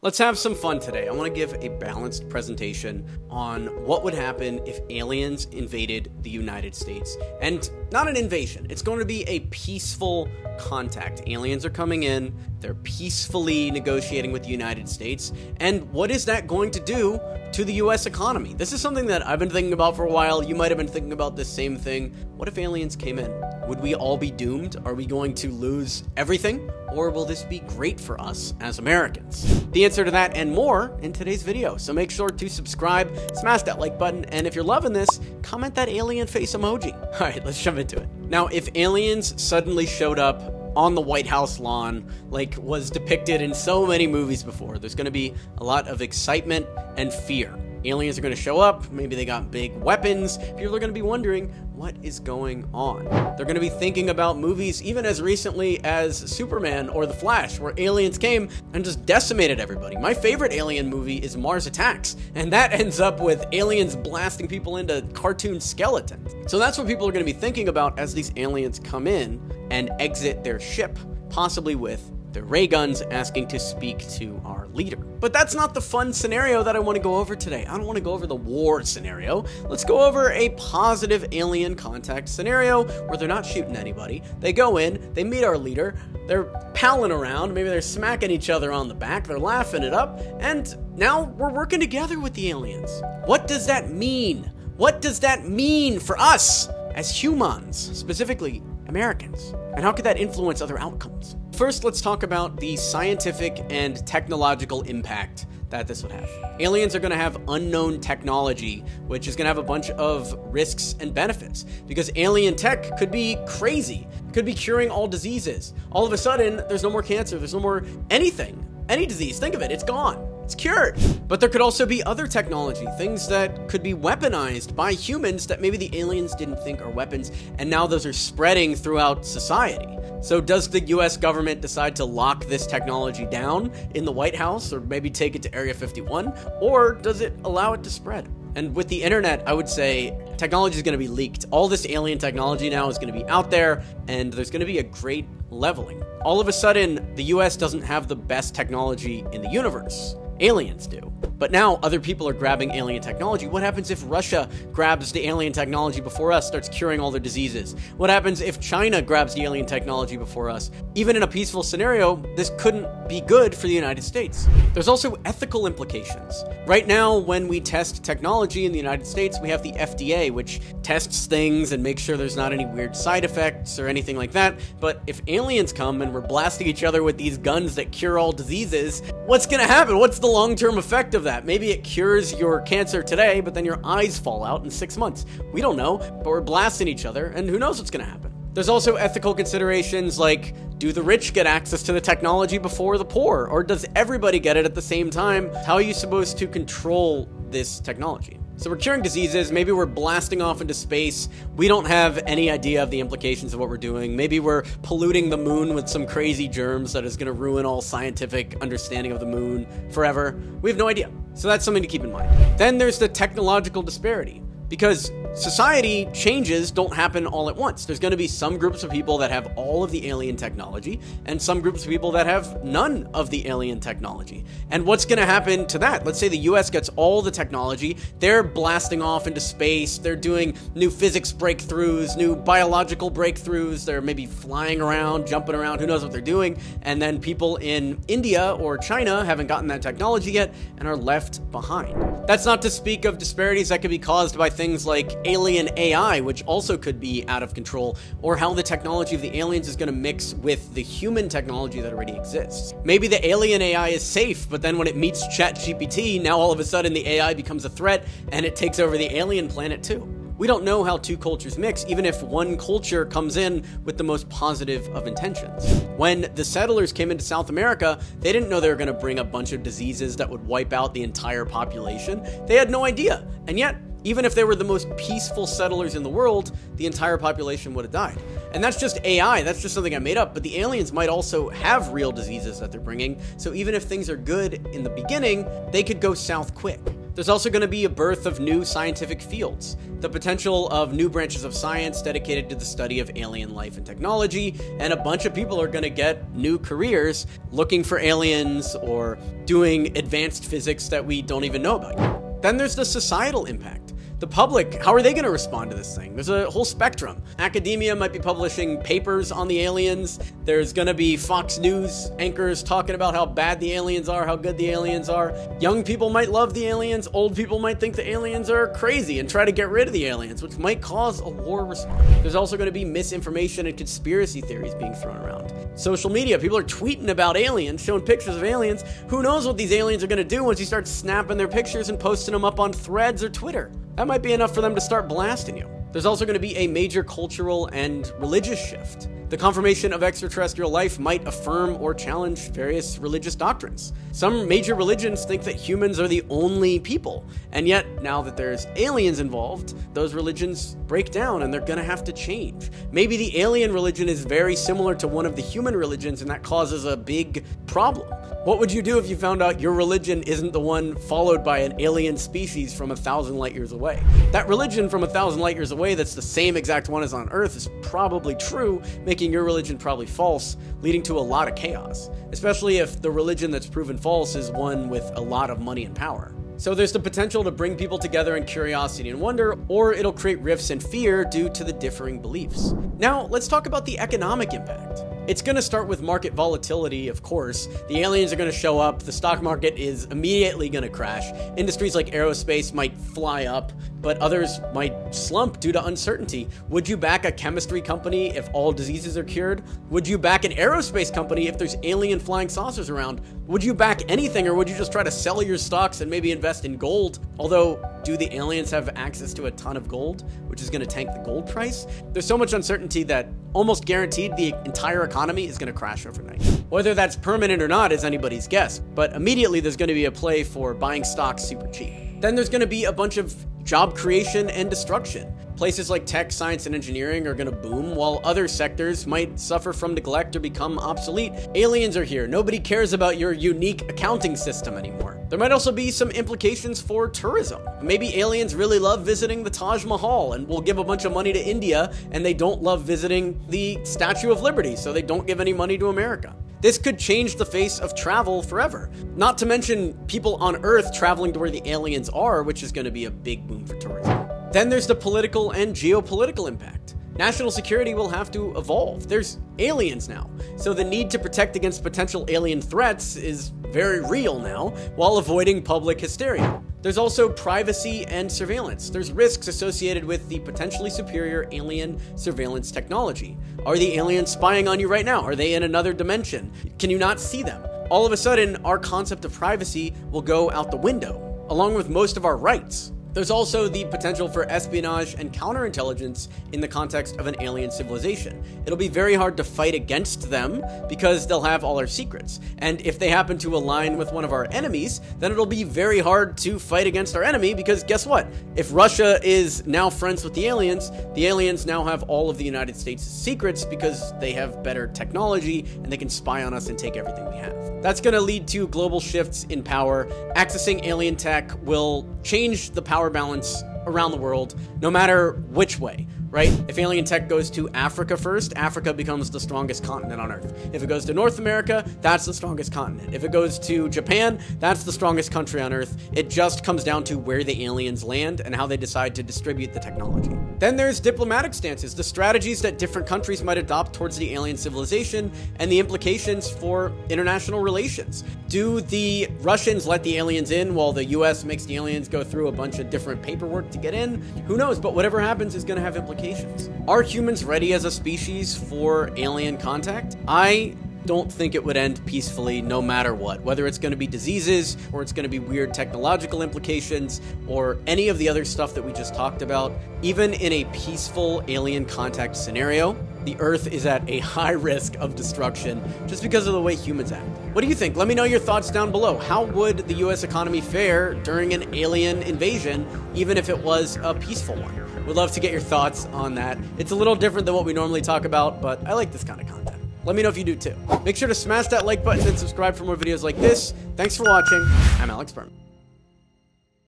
Let's have some fun today. I want to give a balanced presentation on what would happen if aliens invaded the United States. And not an invasion. It's going to be a peaceful contact. Aliens are coming in. They're peacefully negotiating with the United States. And what is that going to do to the U.S. economy? This is something that I've been thinking about for a while. You might have been thinking about this same thing. What if aliens came in? Would we all be doomed? Are we going to lose everything? Or will this be great for us as Americans? The answer to that and more in today's video. So make sure to subscribe, smash that like button, and if you're loving this, comment that alien face emoji. All right, let's jump into it. Now, if aliens suddenly showed up on the White House lawn, like was depicted in so many movies before, there's gonna be a lot of excitement and fear. Aliens are gonna show up, maybe they got big weapons, people are gonna be wondering, what is going on? They're gonna be thinking about movies even as recently as Superman or The Flash, where aliens came and just decimated everybody. My favorite alien movie is Mars Attacks, and that ends up with aliens blasting people into cartoon skeletons. So that's what people are gonna be thinking about as these aliens come in and exit their ship, possibly with their ray guns asking to speak to our leader. But that's not the fun scenario that I want to go over today. I don't want to go over the war scenario. Let's go over a positive alien contact scenario where they're not shooting anybody. They go in, they meet our leader, they're palling around, maybe they're smacking each other on the back, they're laughing it up, and now we're working together with the aliens. What does that mean? What does that mean for us as humans, specifically Americans? And how could that influence other outcomes? First, let's talk about the scientific and technological impact that this would have. Aliens are going to have unknown technology, which is going to have a bunch of risks and benefits, because alien tech could be crazy. It could be curing all diseases. All of a sudden, there's no more cancer. There's no more anything. Any disease, think of it, it's gone. It's cured. But there could also be other technology, things that could be weaponized by humans that maybe the aliens didn't think are weapons, and now those are spreading throughout society. So does the US government decide to lock this technology down in the White House, or maybe take it to Area 51, or does it allow it to spread? And with the internet, I would say technology is going to be leaked. All this alien technology now is going to be out there, and there's going to be a great leveling. All of a sudden, the US doesn't have the best technology in the universe. Aliens do. But now other people are grabbing alien technology. What happens if Russia grabs the alien technology before us, starts curing all their diseases? What happens if China grabs the alien technology before us? Even in a peaceful scenario, this couldn't be good for the United States. There's also ethical implications. Right now, when we test technology in the United States, we have the FDA, which tests things and makes sure there's not any weird side effects or anything like that. But if aliens come and we're blasting each other with these guns that cure all diseases, what's gonna happen? What's the long-term effect of that? Maybe it cures your cancer today, but then your eyes fall out in 6 months. We don't know, but we're blasting each other, and who knows what's gonna happen? There's also ethical considerations like, do the rich get access to the technology before the poor? Or does everybody get it at the same time? How are you supposed to control this technology? So we're curing diseases, maybe we're blasting off into space. We don't have any idea of the implications of what we're doing. Maybe we're polluting the moon with some crazy germs that is gonna ruin all scientific understanding of the moon forever. We have no idea. So that's something to keep in mind. Then there's the technological disparity, because society changes don't happen all at once. There's going to be some groups of people that have all of the alien technology and some groups of people that have none of the alien technology. And what's going to happen to that? Let's say the US gets all the technology. They're blasting off into space. They're doing new physics breakthroughs, new biological breakthroughs. They're maybe flying around, jumping around. Who knows what they're doing? And then people in India or China haven't gotten that technology yet and are left behind. That's not to speak of disparities that could be caused by things like alien AI, which also could be out of control, or how the technology of the aliens is going to mix with the human technology that already exists. Maybe the alien AI is safe, but then when it meets ChatGPT, now all of a sudden the AI becomes a threat and it takes over the alien planet too. We don't know how two cultures mix, even if one culture comes in with the most positive of intentions. When the settlers came into South America, they didn't know they were going to bring a bunch of diseases that would wipe out the entire population. They had no idea. And yet, even if they were the most peaceful settlers in the world, the entire population would have died. And that's just AI, that's just something I made up, but the aliens might also have real diseases that they're bringing, so even if things are good in the beginning, they could go south quick. There's also going to be a birth of new scientific fields, the potential of new branches of science dedicated to the study of alien life and technology, and a bunch of people are going to get new careers looking for aliens or doing advanced physics that we don't even know about yet. Then there's the societal impact. The public, how are they going to respond to this thing? There's a whole spectrum. Academia might be publishing papers on the aliens. There's going to be Fox News anchors talking about how bad the aliens are, how good the aliens are. Young people might love the aliens. Old people might think the aliens are crazy and try to get rid of the aliens, which might cause a war response. There's also going to be misinformation and conspiracy theories being thrown around. Social media, people are tweeting about aliens, showing pictures of aliens. Who knows what these aliens are going to do once you start snapping their pictures and posting them up on Threads or Twitter? That might be enough for them to start blasting you. There's also going to be a major cultural and religious shift. The confirmation of extraterrestrial life might affirm or challenge various religious doctrines. Some major religions think that humans are the only people, and yet, now that there's aliens involved, those religions break down and they're gonna have to change. Maybe the alien religion is very similar to one of the human religions, and that causes a big problem. What would you do if you found out your religion isn't the one followed by an alien species from 1,000 light years away? That religion from 1,000 light years away that's the same exact one as on Earth is probably true, making your religion probably false, leading to a lot of chaos, especially if the religion that's proven false is one with a lot of money and power. So there's the potential to bring people together in curiosity and wonder, or it'll create rifts and fear due to the differing beliefs. Now, let's talk about the economic impact. It's going to start with market volatility, of course. The aliens are going to show up, the stock market is immediately going to crash. Industries like aerospace might fly up, but others might slump due to uncertainty. Would you back a chemistry company if all diseases are cured? Would you back an aerospace company if there's alien flying saucers around? Would you back anything, or would you just try to sell your stocks and maybe invest in gold? Although, do the aliens have access to a ton of gold, which is going to tank the gold price? There's so much uncertainty that almost guaranteed the entire economy is going to crash overnight. Whether that's permanent or not is anybody's guess, but immediately there's going to be a play for buying stocks super cheap. Then there's going to be a bunch of job creation and destruction. Places like tech, science, and engineering are going to boom, while other sectors might suffer from neglect or become obsolete. Aliens are here. Nobody cares about your unique accounting system anymore. There might also be some implications for tourism. Maybe aliens really love visiting the Taj Mahal and will give a bunch of money to India, and they don't love visiting the Statue of Liberty, so they don't give any money to America. This could change the face of travel forever. Not to mention people on Earth traveling to where the aliens are, which is going to be a big boom for tourism. Then there's the political and geopolitical impact. National security will have to evolve. There's aliens now, so the need to protect against potential alien threats is very real now, while avoiding public hysteria. There's also privacy and surveillance. There's risks associated with the potentially superior alien surveillance technology. Are the aliens spying on you right now? Are they in another dimension? Can you not see them? All of a sudden, our concept of privacy will go out the window, along with most of our rights. There's also the potential for espionage and counterintelligence in the context of an alien civilization. It'll be very hard to fight against them because they'll have all our secrets. And if they happen to align with one of our enemies, then it'll be very hard to fight against our enemy because guess what? If Russia is now friends with the aliens now have all of the United States' secrets because they have better technology and they can spy on us and take everything we have. That's going to lead to global shifts in power. Accessing alien tech will change the power balance around the world, no matter which way, right? If alien tech goes to Africa first, Africa becomes the strongest continent on Earth. If it goes to North America, that's the strongest continent. If it goes to Japan, that's the strongest country on Earth. It just comes down to where the aliens land and how they decide to distribute the technology. Then there's diplomatic stances, the strategies that different countries might adopt towards the alien civilization and the implications for international relations. Do the Russians let the aliens in while the US makes the aliens go through a bunch of different paperwork to get in? Who knows, but whatever happens is going to have implications. Are humans ready as a species for alien contact? I don't think it would end peacefully no matter what, whether it's going to be diseases or it's going to be weird technological implications or any of the other stuff that we just talked about. Even in a peaceful alien contact scenario, the Earth is at a high risk of destruction just because of the way humans act. What do you think? Let me know your thoughts down below. How would the US economy fare during an alien invasion, even if it was a peaceful one? We'd love to get your thoughts on that. It's a little different than what we normally talk about, but I like this kind of content. Let me know if you do too. Make sure to smash that like button and subscribe for more videos like this. Thanks for watching. I'm Alex Berman.